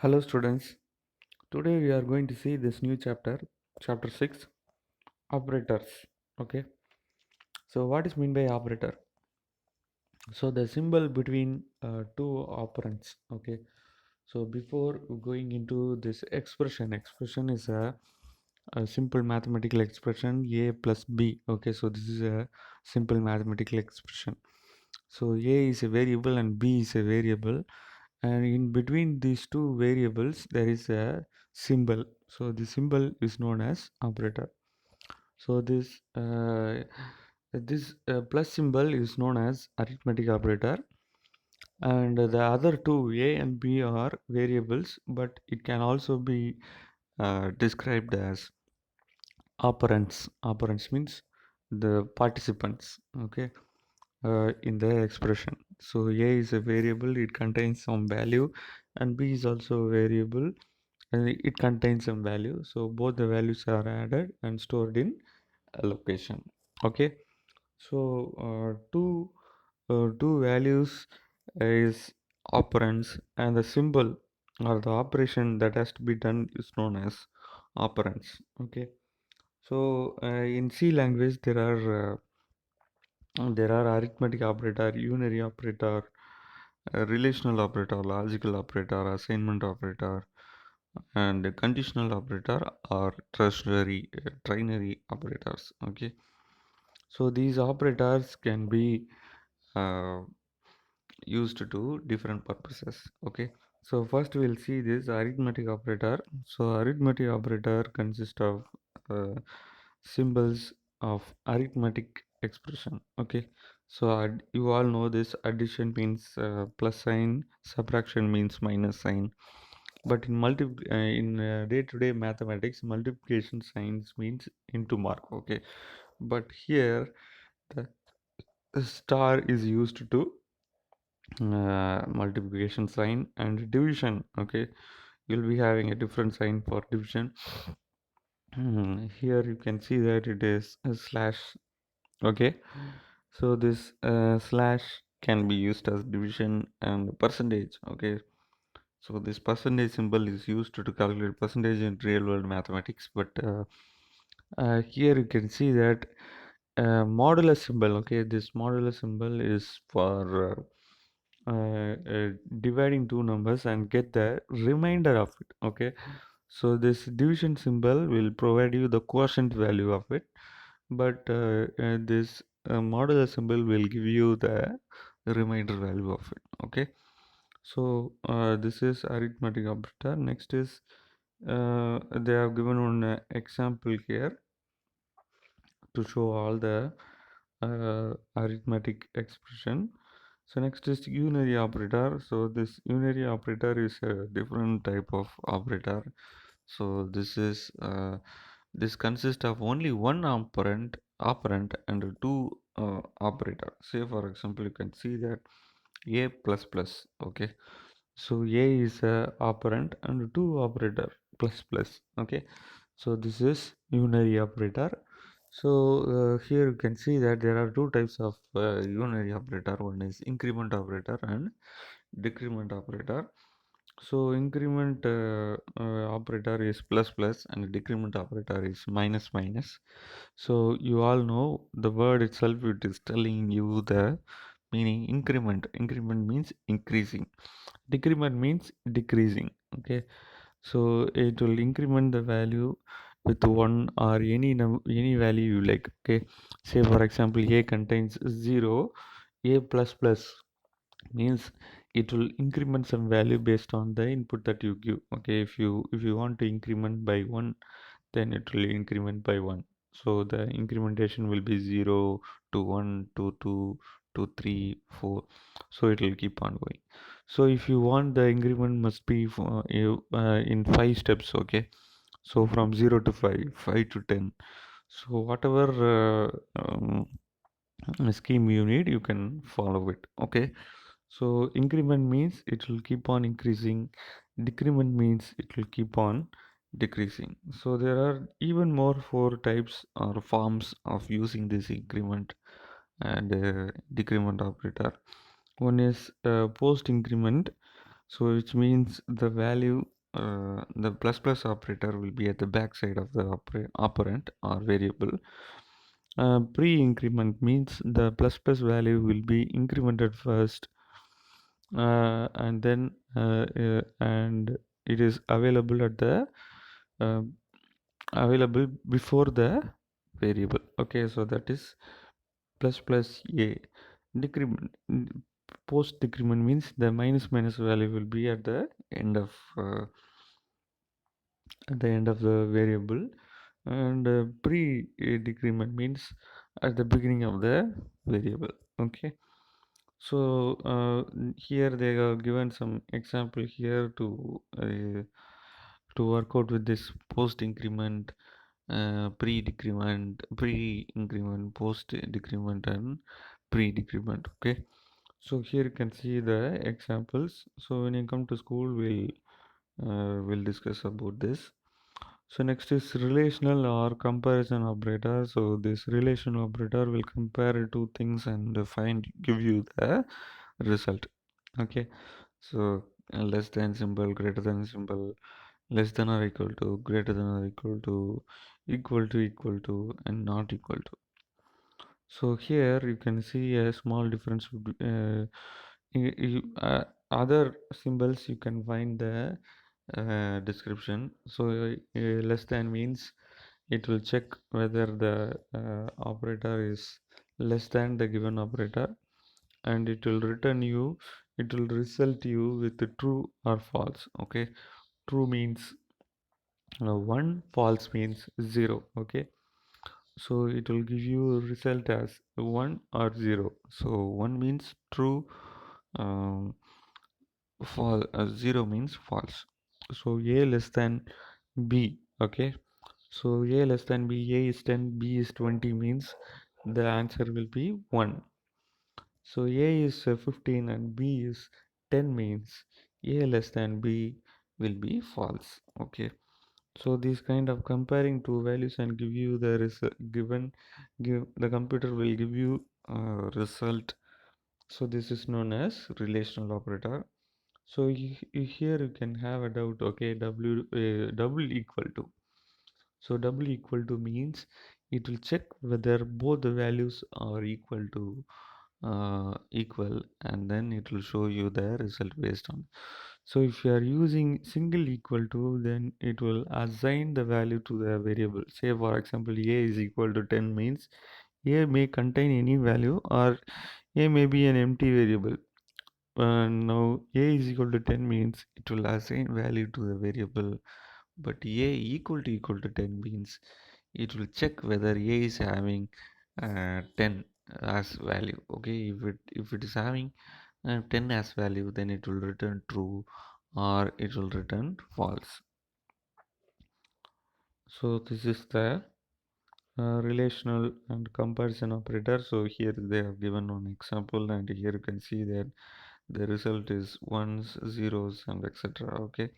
Hello students, today we are going to see this new chapter 6, operators. Okay, so what is mean by operator? So the symbol between two operands. Okay, so before going into this expression is a simple mathematical expression a plus b. Okay, so this is a simple mathematical expression. So a is a variable and b is a variable, and in between these two variables there is a symbol. So the symbol is known as operator. So this plus symbol is known as arithmetic operator, and the other two a and b are variables, but it can also be described as operands means the participants. Okay, in the expression. So a is a variable, it contains some value, and b is also a variable and it contains some value. So both the values are added and stored in a location. Okay, so two values is operands, and the symbol or the operation that has to be done is known as operands. Okay, so in C language there are arithmetic operator, unary operator, relational operator, logical operator, assignment operator, and conditional operator or trinary operators. Okay, so these operators can be uh, used to do different purposes. Okay, so first we'll see this arithmetic operator. So arithmetic operator consists of uh, symbols of arithmetic expression. Okay, so you all know this: addition means plus sign, subtraction means minus sign, but in day-to-day mathematics, multiplication signs means into mark. Okay, but here the star is used to multiplication sign, and division. Okay, you'll be having a different sign for division. Here you can see that it is a slash. Okay, so this slash can be used as division and percentage. Okay, so this percentage symbol is used to calculate percentage in real world mathematics, but here you can see that modulus symbol. Okay, this modulus symbol is for dividing two numbers and get the remainder of it. Okay, so this division symbol will provide you the quotient value of it, but this modular symbol will give you the remainder value of it. Okay, so this is arithmetic operator. Next is they have given one example here to show all the arithmetic expression. So next is unary operator. So this unary operator is a different type of operator. So this consists of only one operand and two operator. Say for example, you can see that a plus plus. Okay, so a is a operand and two operator plus plus. Okay, so this is unary operator. So here you can see that there are two types of unary operator. One is increment operator and decrement operator. So increment operator is plus plus and decrement operator is minus minus. So you all know the word itself, it is telling you the meaning. Increment means increasing, decrement means decreasing. Okay, so it will increment the value with one or any value you like. Okay, say for example a contains 0, a plus plus means it will increment some value based on the input that you give. Okay, if you want to increment by 1, then it will increment by 1. So the incrementation will be 0 to 1 to 2 to 3 4, so it will keep on going. So if you want the increment must be in 5 steps. Okay, so from 0 to 5, 5 to 10. So whatever scheme you need, you can follow it. Okay, so increment means it will keep on increasing, decrement means it will keep on decreasing. So there are even more four types or forms of using this increment and decrement operator. One is post increment. So which means the value, the plus plus operator will be at the back side of the operand or variable. Pre-increment means the plus plus value will be incremented first, and then and it is available at the uh, available before the variable. Okay, so that is plus plus a. Decrement, post decrement means the minus minus value will be uh, at the end of the variable, and pre decrement means at the beginning of the variable. Okay, so here they are given some example here to work out with this post increment, pre decrement, pre increment, post decrement, and pre decrement. Okay, so here you can see the examples. So when you come to school, we'll discuss about this. So next is relational or comparison operator. So this relational operator will compare two things and give you the result. Okay, so less than symbol, greater than symbol, less than or equal to, greater than or equal to, and not equal to. So here you can see a small difference. Other symbols you can find the description. So less than means it will check whether the operator is less than the given operator, and it will result you with the true or false. Okay, true means 1, false means 0. Okay, so it will give you a result as 1 or 0. So 1 means true, um, 0 means false. So a less than b. Okay, so a less than b, a is 10, b is 20 means the answer will be 1. So a is 15 and b is 10 means a less than b will be false. Okay, so these kind of comparing two values and give you the the computer will give you result. So this is known as relational operator. So here you can have a doubt. Okay, double equal to. So double equal to means it will check whether both the values are equal, and then it will show you the result based on. So if you are using single equal to, then it will assign the value to the variable. Say for example, a is equal to 10 means a may contain any value, or a may be an empty variable. Now a is equal to 10 means it will assign value to the variable, but a equal to 10 means it will check whether a is having 10 as value. Okay, if it is having 10 as value, then it will return true or it will return false. So this is the relational and comparison operator. So here they have given one example, and here you can see that the result is ones, zeros, and etc. Okay,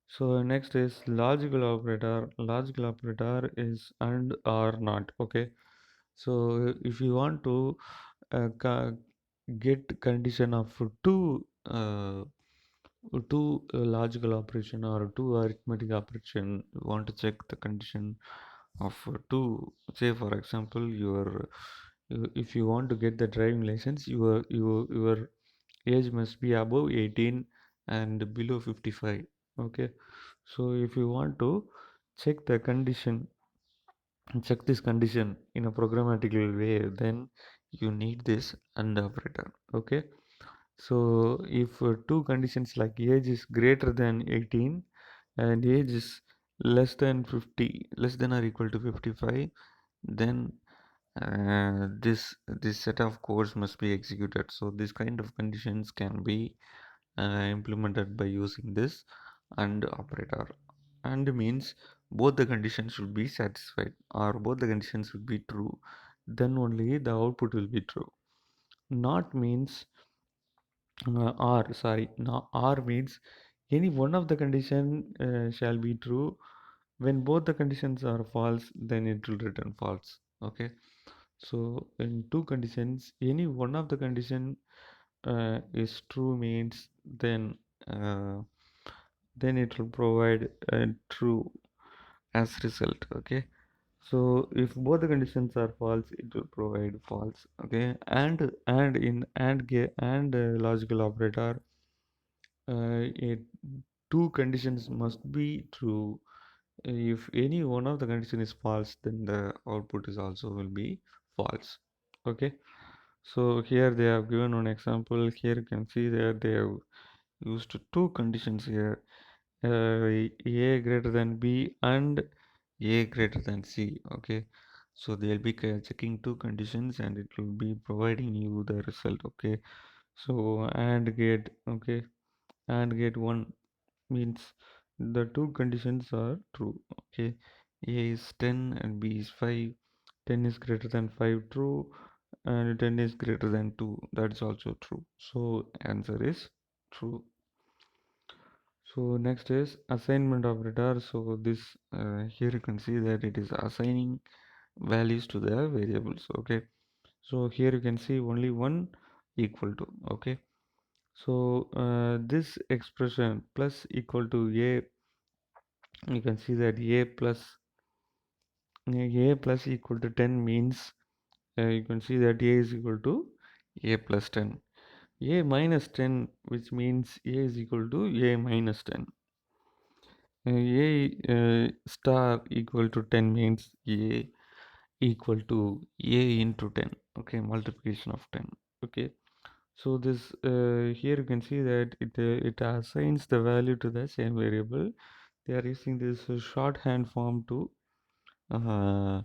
so next is logical operator. Logical operator is and or not. Okay, so if you want to get condition of two logical operation or two arithmetic operation, you want to check the condition of two. Say for example, if you want to get the driving license, your age must be above 18 and below 55. Okay, so if you want to check the condition, check this condition in a programmatical way, then you need this AND operator. Okay, so if two conditions like age is greater than 18 and age is less than 50, less than or equal to 55, then this set of codes must be executed. So this kind of conditions can be implemented by using this AND operator. AND means both the conditions should be satisfied, or both the conditions should be true, then only the output will be true. Not means or sorry, no, or means any one of the condition shall be true. When both the conditions are false, then it will return false. Okay, so in two conditions, any one of the condition is true means then uh, then it will provide true as result. Okay, so if both the conditions are false, it will provide false. Okay, and in and logical operator, it two conditions must be true. If any one of the condition is false, then the output is also will be false. Okay, so here they have given one example. Here you can see that they have used two conditions here, a greater than b and a greater than c. Okay, so they'll be checking two conditions and it will be providing you the result. Okay, so and gate. Okay, and gate 1 means the two conditions are true. Okay, a is 10 and b is 5. 10 is greater than 5, true, and 10 is greater than 2, that's also true. So answer is true. So next is assignment operator. So this here you can see that it is assigning values to the variables. Okay, so here you can see only one equal to. Okay, so this expression plus equal to a, you can see that a plus equal to 10 means you can see that a is equal to a plus 10. A minus 10, which means a is equal to a minus 10. A star equal to 10 means a equal to a into 10. Okay, multiplication of 10. Okay, so this here you can see that it assigns the value to the same variable. They are using this shorthand form uh,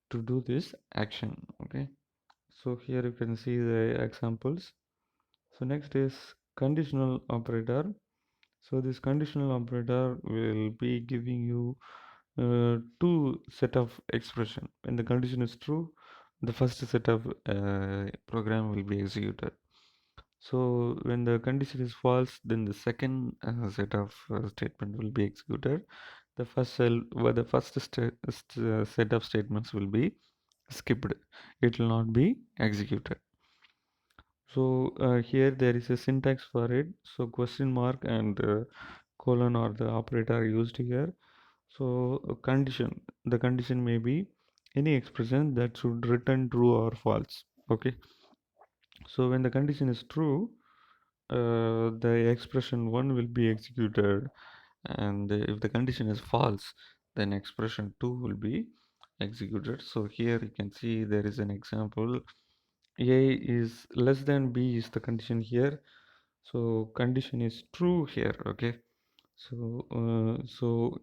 to do this action. Okay, so here you can see the examples. So next is conditional operator. So this conditional operator will be giving you two set of expression. When the condition is true, the first set of program will be executed. So when the condition is false, then the second set of statement will be executed. The first cell, well, the first set of statements will be skipped. It will not be executed. So here there is a syntax for it. So question mark and colon or the operator used here. So condition, the condition may be any expression that should return true or false. Okay, so when the condition is true, the expression 1 will be executed, and if the condition is false, then expression 2 will be executed. So here you can see there is an example. A is less than b is the condition here, so condition is true here. Okay, so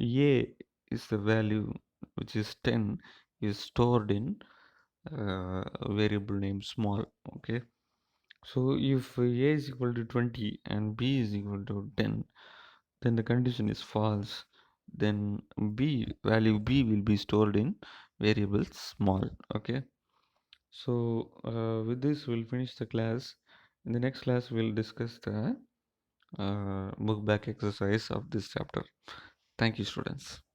a is the value which is 10 is stored in a variable name small. Okay, so if a is equal to 20 and b is equal to 10, then the condition is false. Then value b will be stored in variable small. Okay, so with this we'll finish the class. In the next class we'll discuss the book back exercise of this chapter. Thank you, students.